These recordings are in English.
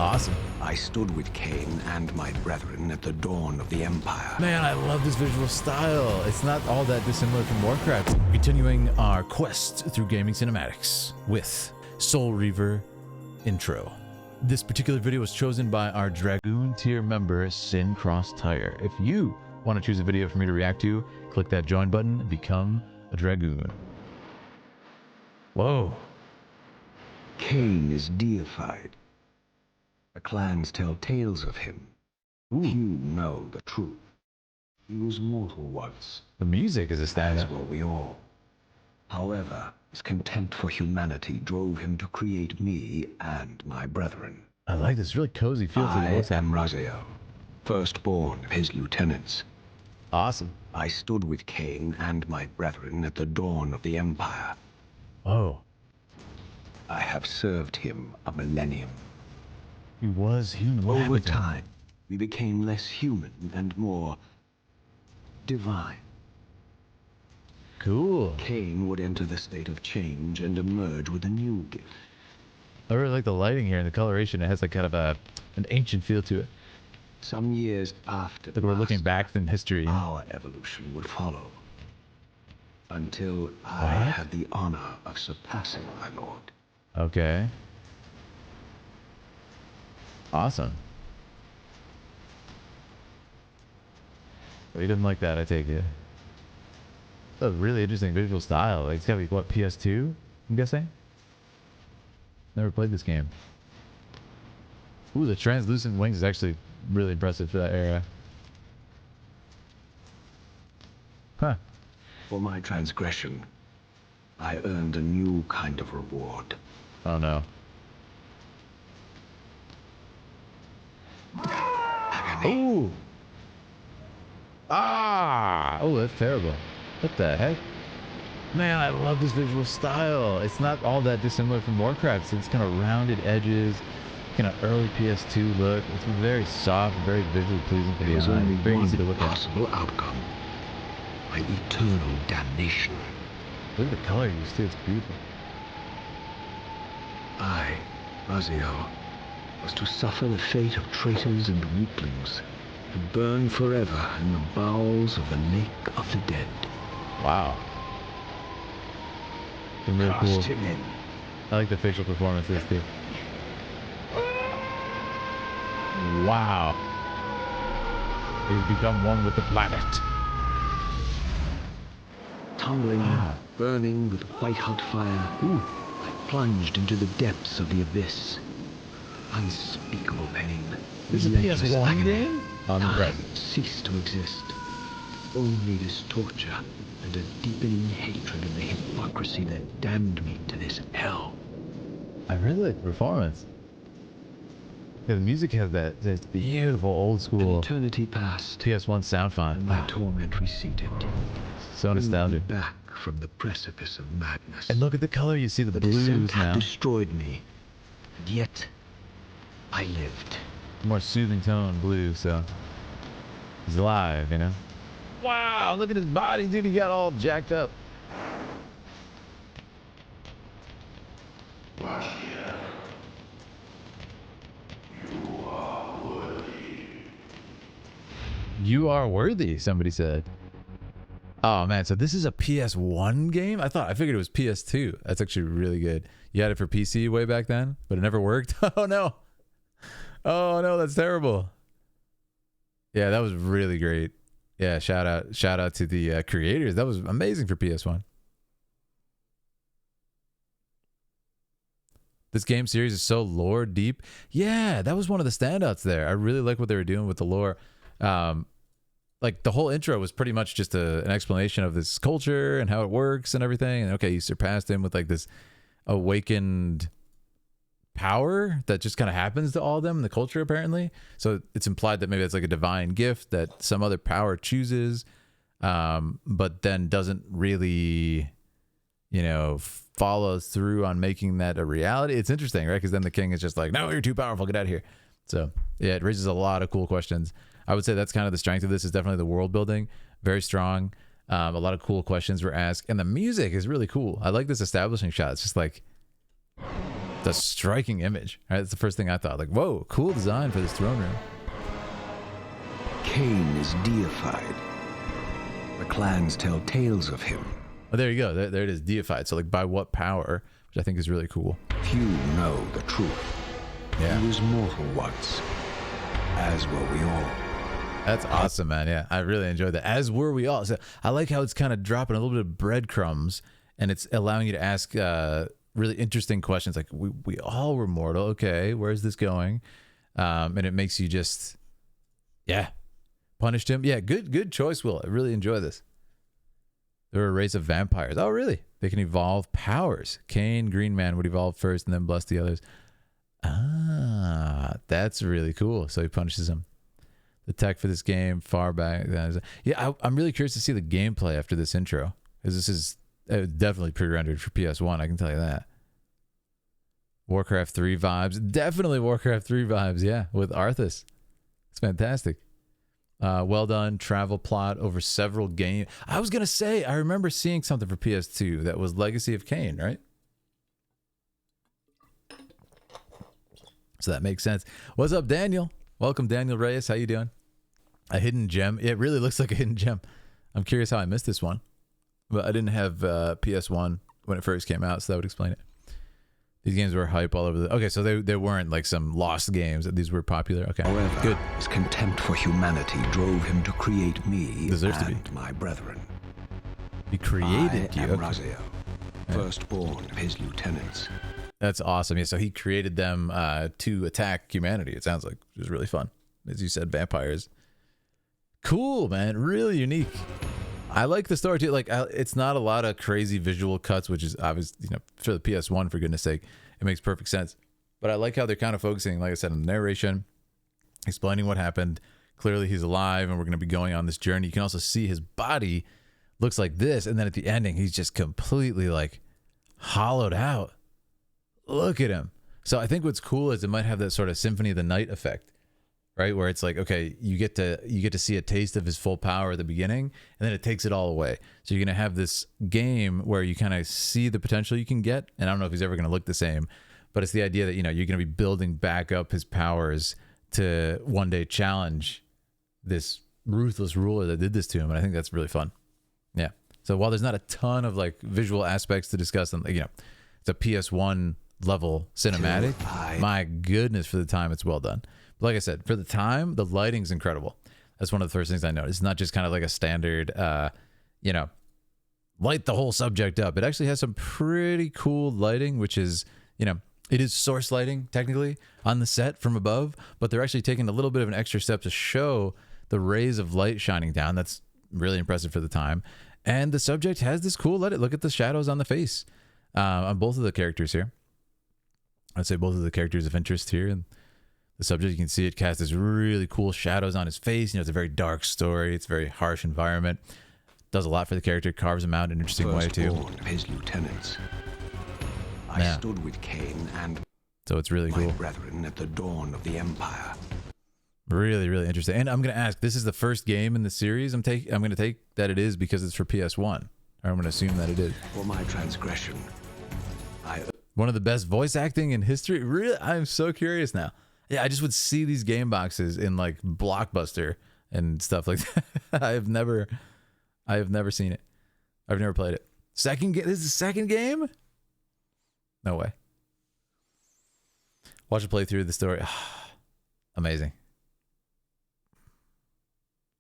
Awesome. I stood with Cain and my brethren at the dawn of the Empire. Man, I love this visual style. It's not all that dissimilar from Warcraft. Continuing our quest through gaming cinematics with Soul Reaver intro. This particular video was chosen by our Dragoon tier member, Sin Cross Tire. If you want to choose a video for me to react to, click that join button and become a Dragoon. Whoa. Cain is deified. The clans tell tales of him. Few know the truth. He was mortal once. The music is a As standout. were we all. However, his contempt for humanity drove him to create me and my brethren. I like this really cozy feel to the I voice. am Raziel, firstborn of his lieutenants. Awesome. I stood with Cain and my brethren at the dawn of the Empire. Oh, I have served him a millennium. he was human. What Over happened to him? time, we became less human and more divine. Cool. Cain would enter the state of change and emerge with a new gift. I really like the lighting here and the coloration. It has like kind of an ancient feel to it. Some years after Like we're looking back in history. You know? our evolution would follow. Until I What? had the honor of surpassing my lord. Okay. Awesome. Well, he doesn't like that, I take it. That's a really interesting visual style. Like, it's gotta be, what, PS2? I'm guessing? Never played this game. Ooh, the translucent wings is actually really impressive for that era. Huh. For my transgression, I earned a new kind of reward. Oh no. Agony. Ooh! Ah! Oh, that's terrible. What the heck? Man, I love this visual style. It's not all that dissimilar from Warcraft. So it's kind of rounded edges, kind of early PS2 look. It's very soft, very visually pleasing for There the was eye. only Very one easy to look at. possible outcome. My eternal damnation. Look at the color use too. It's beautiful. I, Raziel, was to suffer the fate of traitors and weaklings, to burn forever in the bowels of the lake of the dead. Wow. It's really cool. Cast him in. I like the facial performances too. Wow. He's become one with the planet. Tumbling, burning with white-hot fire, I plunged into the depths of the abyss. Unspeakable pain. This is a relentless PS1 agony. game? I'm Time impressed. ceased to exist. Only this torture and a deepening hatred of the hypocrisy that damned me to this hell. I really like the performance. Yeah, the music has this beautiful old An school eternity passed, PS1 sound and font. my Wow. torment receded. So Bringing me nostalgic. back from the precipice of madness. And look at the color. You see the The blues descent had now. destroyed me, and yet I lived. More soothing tone blue, so he's alive, you know? Wow, look at his body, dude. He got all jacked up. You are worthy, somebody said. Oh man, so this is a PS1 game? I figured it was PS2. That's actually really good. You had it for PC way back then, but it never worked. Oh no. Oh no, that's terrible. Yeah, that was really great. Yeah, shout out to the creators. That was amazing for PS1. This game series is so lore deep. Yeah, that was one of the standouts there. I really like what they were doing with the lore. Like the whole intro was pretty much just an explanation of this culture and how it works and everything. And okay, you surpassed him with like this awakened power that just kind of happens to all of them in the culture apparently. So it's implied that maybe it's like a divine gift that some other power chooses, but then doesn't really, you know, follows through on making that a reality. It's interesting, right? Because then the king is just like, no, you're too powerful, get out of here. So yeah, it raises a lot of cool questions. I would say that's kind of the strength of this, is definitely the world building. Very strong. A lot of cool questions were asked, and the music is really cool. I like this establishing shot. It's just like It's a striking image. Right? That's the first thing I thought. Like, whoa, cool design for this throne room. Cain is deified. The clans tell tales of him. Oh, there you go. There it is, deified. So, like, by what power? Which I think is really cool. Few know the truth. Yeah. He was mortal once, as were we all. That's awesome, man. Yeah, I really enjoyed that. As were we all. So I like how it's kind of dropping a little bit of breadcrumbs, and it's allowing you to ask really interesting questions. Like, we all were mortal. Okay, where's this going? And it makes you just, yeah, punished him. Yeah, good choice, Will. I really enjoy this. They're a race of vampires. Oh, really? They can evolve powers. Cain, Green Man, would evolve first and then bless the others. Ah, that's really cool. So he punishes him. The tech for this game far back. Yeah, I'm really curious to see the gameplay after this intro, because this is definitely pre-rendered for PS1. I can tell you that. Warcraft 3 vibes. Definitely Warcraft 3 vibes. Yeah, with Arthas. It's fantastic. Well done. Travel plot over several games. I was going to say, I remember seeing something for PS2 that was Legacy of Kain, right? So that makes sense. What's up, Daniel? Welcome, Daniel Reyes. How you doing? A hidden gem. It really looks like a hidden gem. I'm curious how I missed this one. But I didn't have PS1 when it first came out, so that would explain it. These games were hype all over the... Okay, so they weren't like some lost games. These were popular. Okay, However, good. his contempt for humanity drove him to create me Deserves to and be. my brethren. He created I you. am Okay. Raziel, firstborn of his lieutenants. That's awesome. Yeah, so he created them to attack humanity. It sounds like it was really fun. As you said, vampires. Cool, man. Really unique. I like the story too. Like, it's not a lot of crazy visual cuts, which is obvious, you know, for the PS1, for goodness sake. It makes perfect sense. But I like how they're kind of focusing, like I said, on the narration, explaining what happened. Clearly he's alive and we're going to be going on this journey. You can also see his body looks like this. And then at the ending, he's just completely like hollowed out. Look at him. So I think what's cool is it might have that sort of Symphony of the Night effect, right? Where it's like, okay, you get to see a taste of his full power at the beginning, and then it takes it all away. So you're going to have this game where you kind of see the potential you can get. And I don't know if he's ever going to look the same, but it's the idea that, you know, you're going to be building back up his powers to one day challenge this ruthless ruler that did this to him. And I think that's really fun. Yeah. So while there's not a ton of like visual aspects to discuss, and, you know, it's a PS1 level cinematic, my goodness, for the time it's well done. But like I said, for the time, the lighting's incredible. That's one of the first things I noticed. It's not just kind of like a standard you know, light the whole subject up. It actually has some pretty cool lighting, which is, you know, it is source lighting technically on the set from above, but they're actually taking a little bit of an extra step to show the rays of light shining down. That's really impressive for the time. And the subject has this cool light. Look at the shadows on the face on both of the characters here. I'd say both of the characters of interest here. And the subject, you can see it cast this really cool shadows on his face. You know, it's a very dark story. It's a very harsh environment. Does a lot for the character. Carves him out in an interesting way too. Firstborn of his lieutenants. I stood with Cain and so it's really my cool. brethren at the dawn of the Empire. Really, really interesting. And I'm going to ask, this is the first game in the series I'm going to take that it is because it's for PS1. Or I'm going to assume that it is. For my transgression, One of the best voice acting in history. Really, I'm so curious now. Yeah, I just would see these game boxes in like Blockbuster and stuff like that. I have never seen it. I've never played it. Second game. This is the second game? No way. Watch a playthrough of the story. Amazing.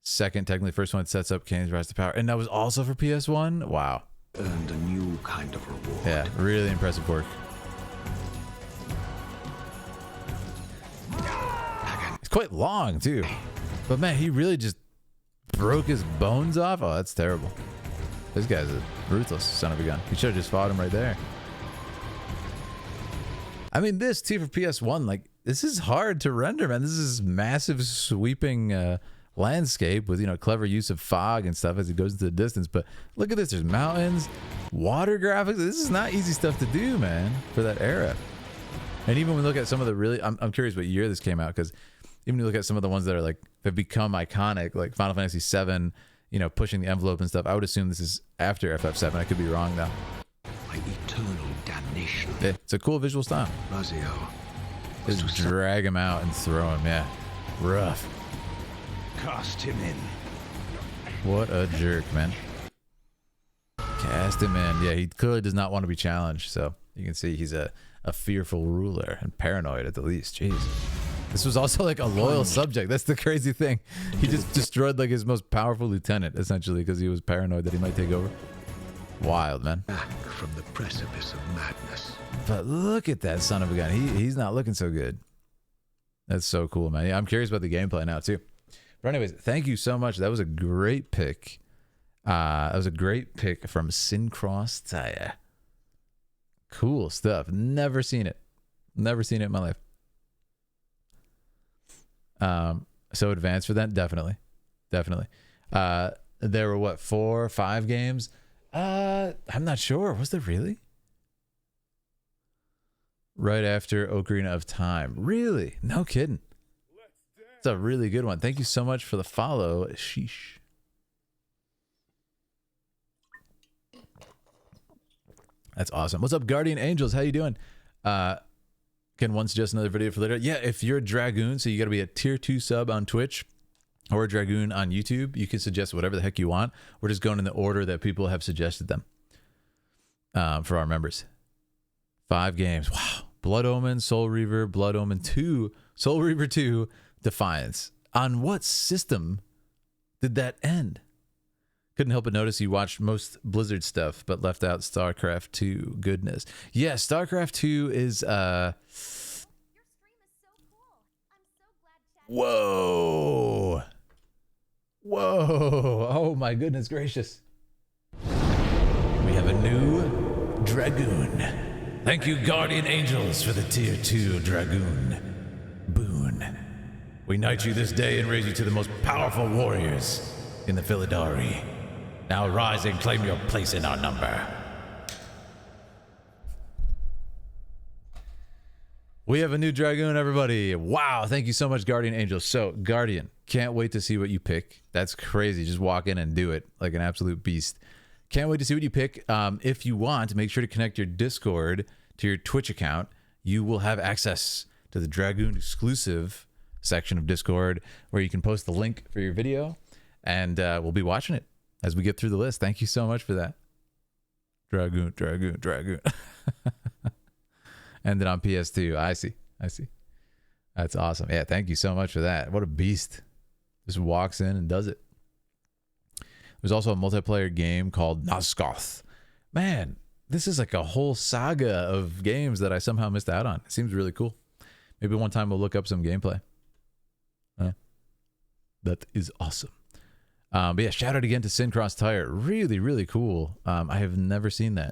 Second, technically first one sets up Kane's Rise to Power. And that was also for PS1? Wow. earned a new kind of reward. Yeah, really impressive work. It's quite long too. But man, he really just broke his bones off. Oh, that's terrible. This guy's a ruthless son of a gun. He should have just fought him right there. I mean, this too for PS1, like, this is hard to render, man. This is massive sweeping landscape with, you know, clever use of fog and stuff as it goes into the distance. But look at this. There's mountains, water graphics. This is not easy stuff to do, man, for that era. And even when we look at some of the really, I'm curious what year this came out, because even when you look at some of the ones that are like, have become iconic, like Final Fantasy VII, you know, pushing the envelope and stuff, I would assume this is after FF7. I could be wrong though. My eternal damnation. abomination. Yeah, it's a cool visual style. Raziel. Just drag him out and throw him. Yeah, rough. Cast him in. What a jerk, man. Cast him in. Yeah, he clearly does not want to be challenged. So you can see he's a fearful ruler and paranoid at the least. Jeez. This was also like a loyal subject. That's the crazy thing. He just destroyed like his most powerful lieutenant, essentially, because he was paranoid that he might take over. Wild, man. Back from the precipice of madness. But look at that son of a gun. He's not looking so good. That's so cool, man. Yeah, I'm curious about the gameplay now, too. But anyways, thank you so much. That was a great pick. That was a great pick from Syncross Tire. Cool stuff. Never seen it. Never seen it in my life. So advanced for that? Definitely. Definitely. There were what, 4 or 5 games? I'm not sure. Was there really? Right after Ocarina of Time. Really? No kidding. It's a really good one. Thank you so much for the follow. Sheesh. That's awesome. What's up, Guardian Angels? How you doing? Can one suggest another video for later? Yeah, if you're a Dragoon, so you got to be a tier 2 sub on Twitch or a Dragoon on YouTube, you can suggest whatever the heck you want. We're just going in the order that people have suggested them for our members. 5 games. Wow. Blood Omen, Soul Reaver, Blood Omen 2, Soul Reaver 2, Defiance. On what system did that end? Couldn't help but notice you watched most Blizzard stuff, but left out StarCraft 2. Goodness. Yeah, StarCraft 2 is, Your stream is so cool. I'm so glad chat. Whoa. Whoa. Oh my goodness gracious. We have a new Dragoon. Thank you, Guardian Angels, for the tier 2 Dragoon boon. We knight you this day and raise you to the most powerful warriors in the Philidari. Now rise and claim your place in our number. We have a new Dragoon, everybody. Wow, thank you so much, Guardian Angels. So, Guardian, can't wait to see what you pick. That's crazy. Just walk in and do it like an absolute beast. Can't wait to see what you pick. If you want, make sure to connect your Discord to your Twitch account. You will have access to the Dragoon exclusive section of Discord where you can post the link for your video, and we'll be watching it as we get through the list. Thank you so much for that. Dragoon, Dragoon, Dragoon. And then on PS2. I see. That's awesome. Yeah, thank you so much for that. What a beast. Just walks in and does it. There's also a multiplayer game called Nosgoth. Man, this is like a whole saga of games that I somehow missed out on. It seems really cool. Maybe one time we'll look up some gameplay. That is awesome. But yeah, shout out again to Syncross Tire. Really, really cool. I have never seen that.